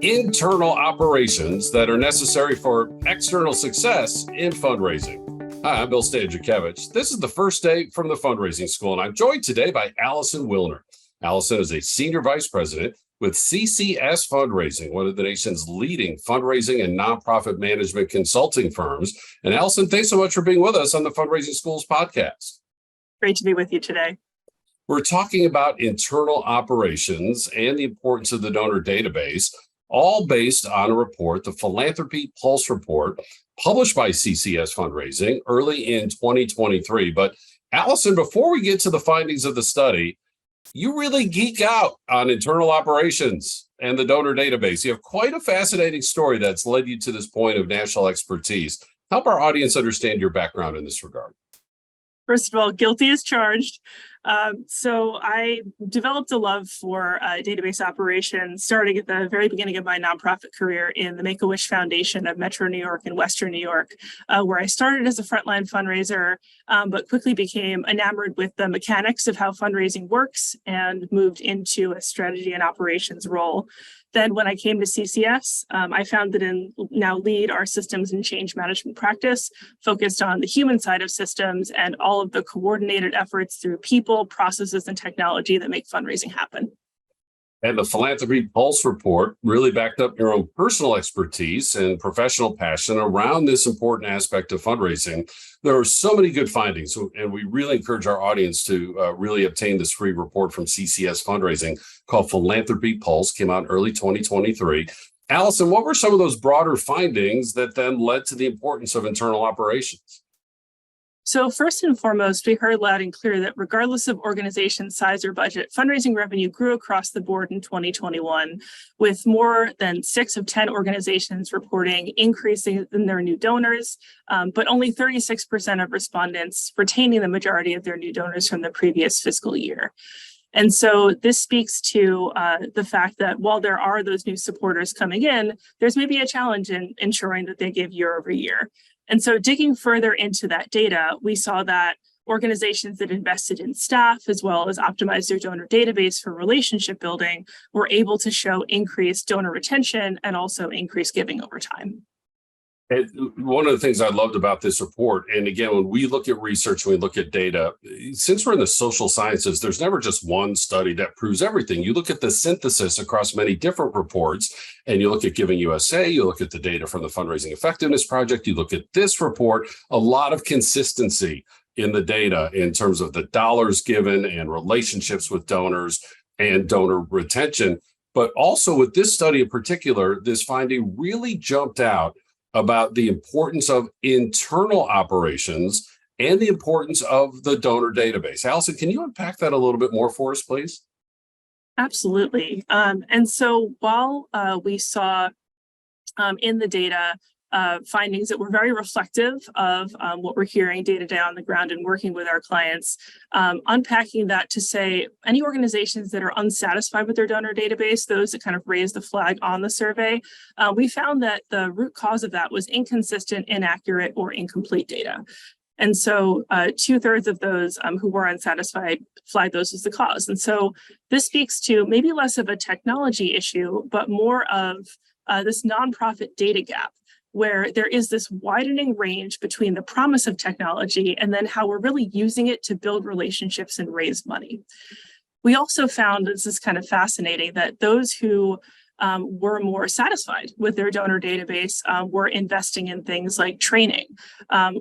internal operations that are necessary for external success in fundraising. Hi, I'm Bill Stanczykiewicz. This is the first day from the fundraising school, and I'm joined today by Allison Willner. Allison is a senior vice president with CCS Fundraising, one of the nation's leading fundraising and nonprofit management consulting firms. And Allison, thanks so much for being with us on the Fundraising Schools podcast. Great to be with you today. We're talking about internal operations and the importance of the donor database, all based on a report, the Philanthropy Pulse report, published by CCS Fundraising early in 2023. But Allison, before we get to the findings of the study, you really geek out on internal operations and the donor database. You have quite a fascinating story that's led you to this point of national expertise. Help our audience understand your background in this regard. First of all, guilty as charged. So I developed a love for database operations starting at the very beginning of my nonprofit career in the Make-A-Wish Foundation of Metro New York and Western New York, where I started as a frontline fundraiser, but quickly became enamored with the mechanics of how fundraising works and moved into a strategy and operations role. Then when I came to CCS, I founded and now lead our systems and change management practice, focused on the human side of systems and all of the coordinated efforts through people, processes, and technology that make fundraising happen. And the Philanthropy Pulse report really backed up your own personal expertise and professional passion around this important aspect of fundraising. There are so many good findings, and we really encourage our audience to really obtain this free report from CCS Fundraising called Philanthropy Pulse, came out in early 2023. Allison, what were some of those broader findings that then led to the importance of internal operations? So first and foremost, we heard loud and clear that regardless of organization size or budget, fundraising revenue grew across the board in 2021, with more than 6 of 10 organizations reporting increasing in their new donors, but only 36% of respondents retaining the majority of their new donors from the previous fiscal year. And so this speaks to the fact that while there are those new supporters coming in, there's maybe a challenge in ensuring that they give year over year. And so digging further into that data, we saw that organizations that invested in staff as well as optimized their donor database for relationship building were able to show increased donor retention and also increased giving over time. And one of the things I loved about this report, and again, when we look at research, when we look at data, since we're in the social sciences, there's never just one study that proves everything. You look at the synthesis across many different reports, and you look at Giving USA, you look at the data from the Fundraising Effectiveness Project, you look at this report, a lot of consistency in the data in terms of the dollars given and relationships with donors and donor retention. But also with this study in particular, this finding really jumped out about the importance of internal operations and the importance of the donor database. Allison, can you unpack that a little bit more for us, please? Absolutely. And so while we saw in the data findings that were very reflective of what we're hearing day to day on the ground and working with our clients, unpacking that to say any organizations that are unsatisfied with their donor database, those that kind of raise the flag on the survey, we found that the root cause of that was inconsistent, inaccurate, or incomplete data. And so 2/3 of those who were unsatisfied flagged those as the cause. And so this speaks to maybe less of a technology issue, but more of this nonprofit data gap, where there is this widening range between the promise of technology and then how we're really using it to build relationships and raise money. We also found, this is kind of fascinating, that those who were more satisfied with their donor database were investing in things like training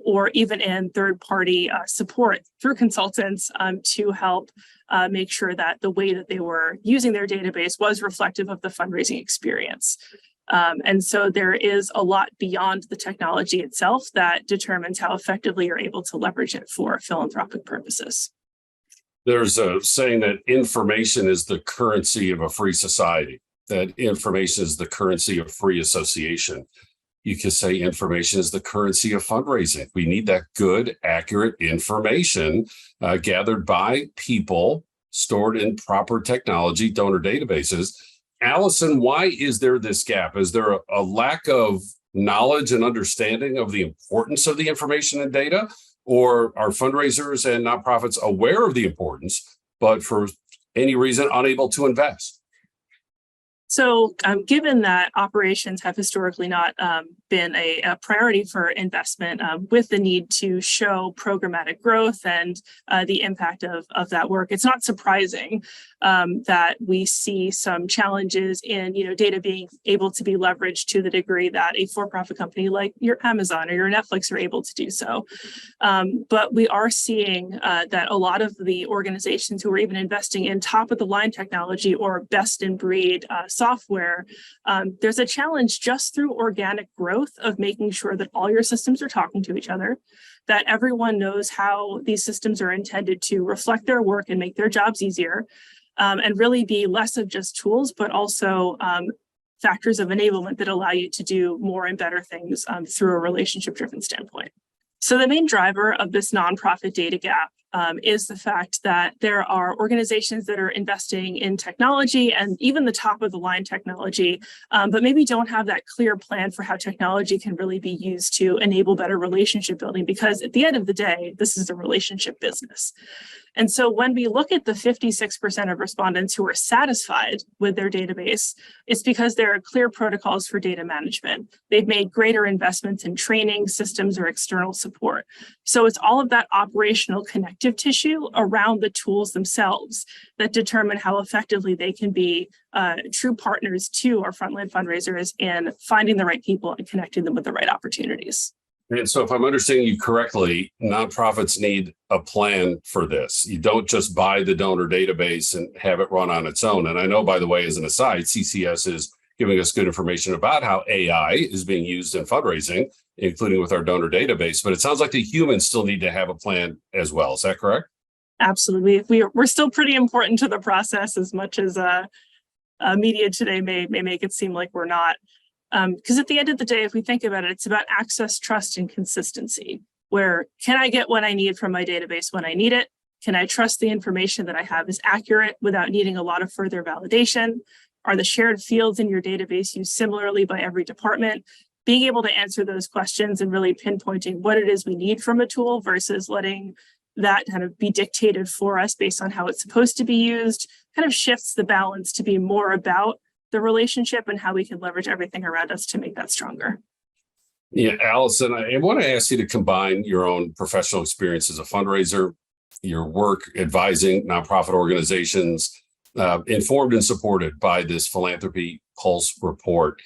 or even in third-party support through consultants to help make sure that the way that they were using their database was reflective of the fundraising experience. And so there is a lot beyond the technology itself that determines how effectively you're able to leverage it for philanthropic purposes. There's a saying that information is the currency of a free society, that information is the currency of free association. You could say information is the currency of fundraising. We need that good, accurate information gathered by people, stored in proper technology, donor databases. Allison, why is there this gap? Is there a lack of knowledge and understanding of the importance of the information and data? Or are fundraisers and nonprofits aware of the importance, but for any reason unable to invest? So given that operations have historically not been a priority for investment, with the need to show programmatic growth and the impact of that work, it's not surprising that we see some challenges in data being able to be leveraged to the degree that a for-profit company like your Amazon or your Netflix are able to do so. But we are seeing that a lot of the organizations who are even investing in top-of-the-line technology or best-in-breed software, there's a challenge just through organic growth of making sure that all your systems are talking to each other, that everyone knows how these systems are intended to reflect their work and make their jobs easier, and really be less of just tools, but also factors of enablement that allow you to do more and better things through a relationship-driven standpoint. So the main driver of this nonprofit data gap is the fact that there are organizations that are investing in technology and even the top of the line technology, but maybe don't have that clear plan for how technology can really be used to enable better relationship building, because at the end of the day, this is a relationship business. And so when we look at the 56% of respondents who are satisfied with their database, it's because there are clear protocols for data management. They've made greater investments in training, systems, or external support. So it's all of that operational connective tissue around the tools themselves that determine how effectively they can be true partners to our frontline fundraisers in finding the right people and connecting them with the right opportunities. And so if I'm understanding you correctly, nonprofits need a plan for this. You don't just buy the donor database and have it run on its own. And I know, by the way, as an aside, CCS is giving us good information about how AI is being used in fundraising, including with our donor database. But it sounds like the humans still need to have a plan as well. Is that correct? Absolutely. We're still pretty important to the process, as much as media today may make it seem like we're not. Because at the end of the day, if we think about it, it's about access, trust, and consistency. Where can I get what I need from my database when I need it? Can I trust the information that I have is accurate without needing a lot of further validation? Are the shared fields in your database used similarly by every department? Being able to answer those questions and really pinpointing what it is we need from a tool versus letting that kind of be dictated for us based on how it's supposed to be used kind of shifts the balance to be more about the relationship and how we can leverage everything around us to make that stronger. Yeah, Allison, I want to ask you to combine your own professional experience as a fundraiser, your work advising nonprofit organizations, informed and supported by this Philanthropy Pulse report.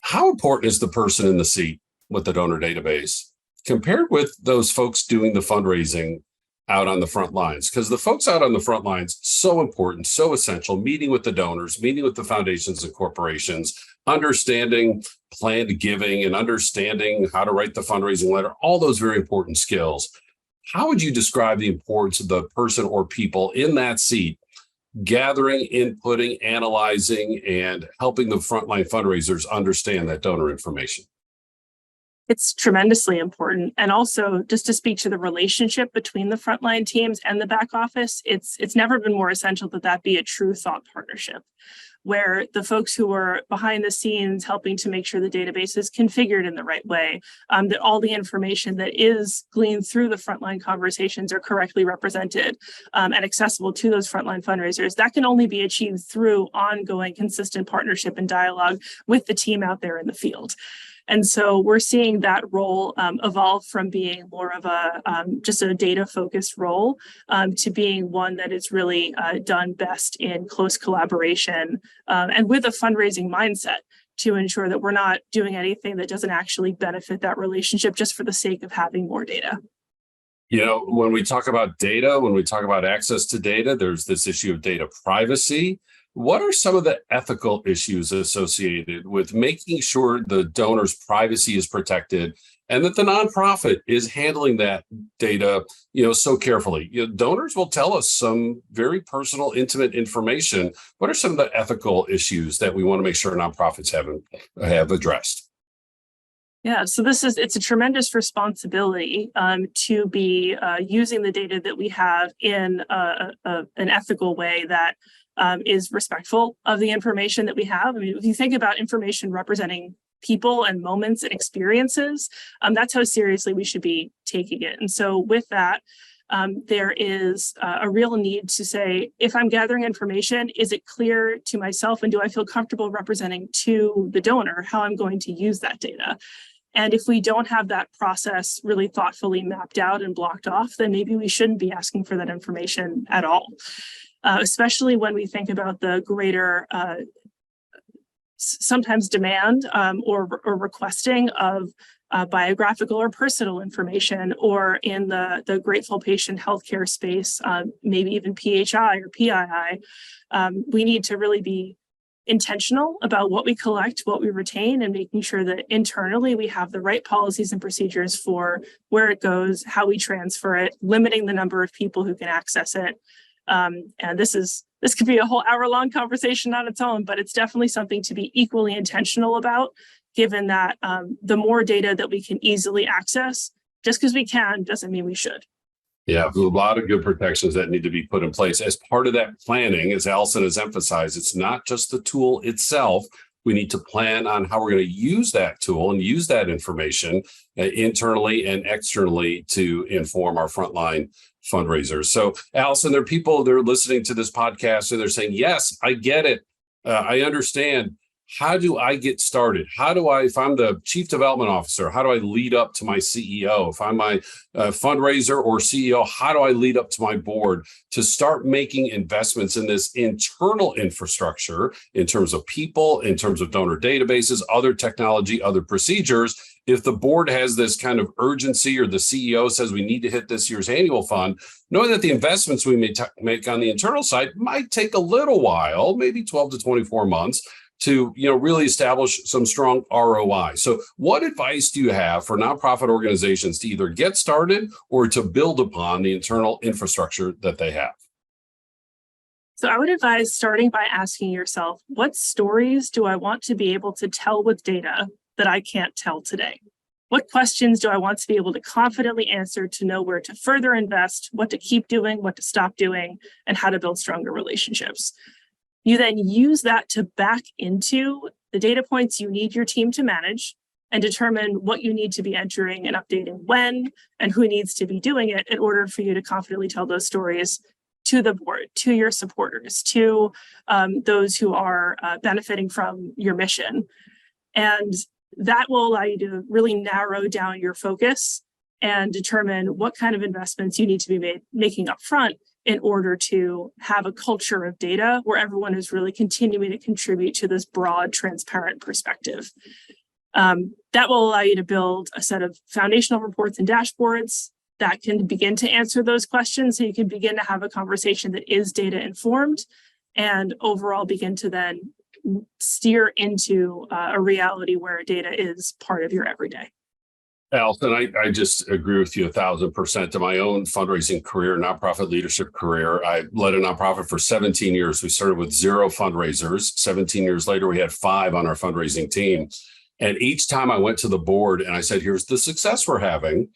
How important is the person in the seat with the donor database compared with those folks doing the fundraising out on the front lines? Because the folks out on the front lines, so important, so essential, meeting with the donors, meeting with the foundations and corporations, understanding planned giving and understanding how to write the fundraising letter, all those very important skills. How would you describe the importance of the person or people in that seat, gathering, inputting, analyzing, and helping the frontline fundraisers understand that donor information? It's tremendously important. And also, just to speak to the relationship between the frontline teams and the back office, it's never been more essential that that be a true thought partnership, where the folks who are behind the scenes helping to make sure the database is configured in the right way, that all the information that is gleaned through the frontline conversations are correctly represented and accessible to those frontline fundraisers. That can only be achieved through ongoing, consistent partnership and dialogue with the team out there in the field. And so we're seeing that role evolve from being more of a just a data-focused role to being one that is really done best in close collaboration and with a fundraising mindset to ensure that we're not doing anything that doesn't actually benefit that relationship just for the sake of having more data. You know, when we talk about data, when we talk about access to data, there's this issue of data privacy. What are some of the ethical issues associated with making sure the donor's privacy is protected and that the nonprofit is handling that data, so carefully? Donors will tell us some very personal, intimate information. What are some of the ethical issues that we want to make sure nonprofits have addressed? Yeah, so it's a tremendous responsibility to be using the data that we have in an ethical way that is respectful of the information that we have. I mean, if you think about information representing people and moments and experiences, that's how seriously we should be taking it. And so with that, there is a real need to say, if I'm gathering information, is it clear to myself and do I feel comfortable representing to the donor how I'm going to use that data? And if we don't have that process really thoughtfully mapped out and blocked off, then maybe we shouldn't be asking for that information at all, especially when we think about the greater sometimes demand or requesting of biographical or personal information, or in the grateful patient healthcare space, maybe even PHI or PII. We need to really be intentional about what we collect, what we retain, and making sure that internally we have the right policies and procedures for where it goes, how we transfer it, limiting the number of people who can access it. And this could be a whole hour-long conversation on its own, but it's definitely something to be equally intentional about, given that the more data that we can easily access, just because we can, doesn't mean we should. Yeah, a lot of good protections that need to be put in place as part of that planning. As Allison has emphasized, it's not just the tool itself. We need to plan on how we're going to use that tool and use that information internally and externally to inform our frontline fundraisers. So, Allison, there are people that are listening to this podcast and they're saying, yes, I get it. I understand. How do I get started? How do I, if I'm the chief development officer, how do I lead up to my CEO? If I'm my fundraiser or CEO, how do I lead up to my board to start making investments in this internal infrastructure in terms of people, in terms of donor databases, other technology, other procedures? If the board has this kind of urgency, or the CEO says we need to hit this year's annual fund, knowing that the investments we may make on the internal side might take a little while, maybe 12 to 24 months, to really establish some strong ROI. So what advice do you have for nonprofit organizations to either get started or to build upon the internal infrastructure that they have? So I would advise starting by asking yourself, what stories do I want to be able to tell with data that I can't tell today? What questions do I want to be able to confidently answer to know where to further invest, what to keep doing, what to stop doing, and how to build stronger relationships? You then use that to back into the data points you need your team to manage and determine what you need to be entering and updating when and who needs to be doing it in order for you to confidently tell those stories to the board, to your supporters, to those who are benefiting from your mission. And that will allow you to really narrow down your focus and determine what kind of investments you need to be making up front in order to have a culture of data where everyone is really continuing to contribute to this broad, transparent perspective. That will allow you to build a set of foundational reports and dashboards that can begin to answer those questions, so you can begin to have a conversation that is data informed and overall begin to then steer into a reality where data is part of your everyday. Allison, I just agree with you 1,000%. In my own fundraising career, nonprofit leadership career, I led a nonprofit for 17 years. We started with 0 fundraisers. 17 years later, we had 5 on our fundraising team. And each time I went to the board and I said, here's the success we're having,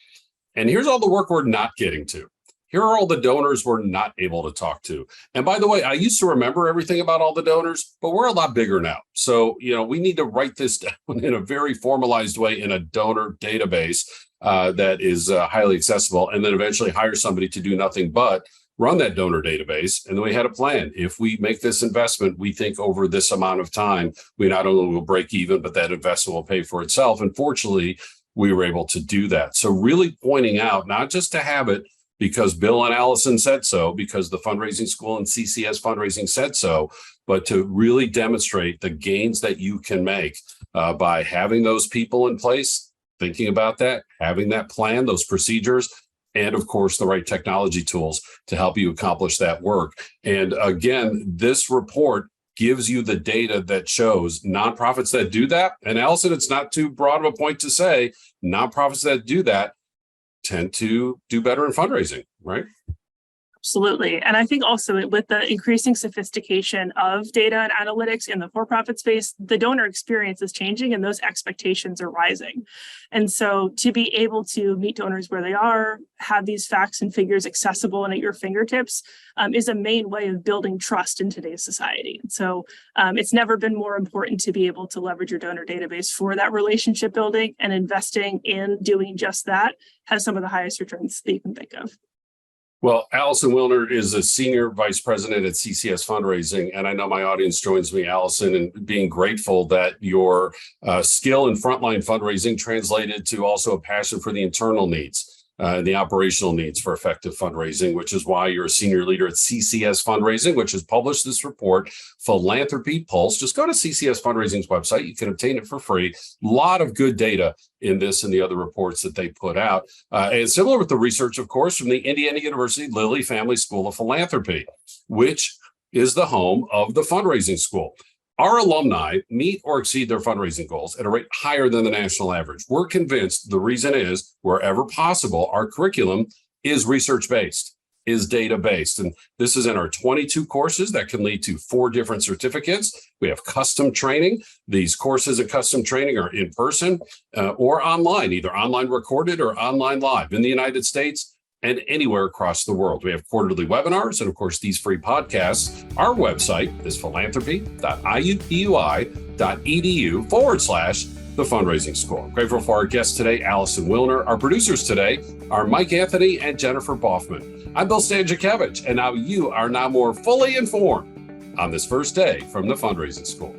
and here's all the work we're not getting to. Here are all the donors we're not able to talk to. And by the way, I used to remember everything about all the donors, but we're a lot bigger now. So, we need to write this down in a very formalized way in a donor database that is highly accessible, and then eventually hire somebody to do nothing but run that donor database. And then we had a plan. If we make this investment, we think over this amount of time, we not only will break even, but that investment will pay for itself. And fortunately, we were able to do that. So really pointing out, not just to have it because Bill and Allison said so, because the fundraising school and CCS fundraising said so, but to really demonstrate the gains that you can make by having those people in place, thinking about that, having that plan, those procedures, and of course, the right technology tools to help you accomplish that work. And again, this report gives you the data that shows nonprofits that do that. And Allison, it's not too broad of a point to say nonprofits that do that tend to do better in fundraising, right? Absolutely. And I think also with the increasing sophistication of data and analytics in the for-profit space, the donor experience is changing and those expectations are rising. And so to be able to meet donors where they are, have these facts and figures accessible and at your fingertips is a main way of building trust in today's society. And so it's never been more important to be able to leverage your donor database for that relationship building, and investing in doing just that has some of the highest returns that you can think of. Well, Allison Willner is a senior vice president at CCS Fundraising, and I know my audience joins me, Allison, in being grateful that your skill in frontline fundraising translated to also a passion for the internal needs. The operational needs for effective fundraising, which is why you're a senior leader at CCS Fundraising, which has published this report, Philanthropy Pulse. Just go to CCS Fundraising's website. You can obtain it for free. A lot of good data in this and the other reports that they put out. And similar with the research, of course, from the Indiana University Lilly Family School of Philanthropy, which is the home of the fundraising school. Our alumni meet or exceed their fundraising goals at a rate higher than the national average. We're convinced the reason is, wherever possible, our curriculum is research-based, is data-based. And this is in our 22 courses that can lead to 4 different certificates. We have custom training. These courses and custom training are in person or online, either online recorded or online live in the United States and anywhere across the world. We have quarterly webinars and, of course, these free podcasts. Our website is philanthropy.iupui.edu/the fundraising school. I'm grateful for our guests today, Allison Willner. Our producers today are Mike Anthony and Jennifer Boffman. I'm Bill Stanczykiewicz, and now you are now more fully informed on this first day from the fundraising school.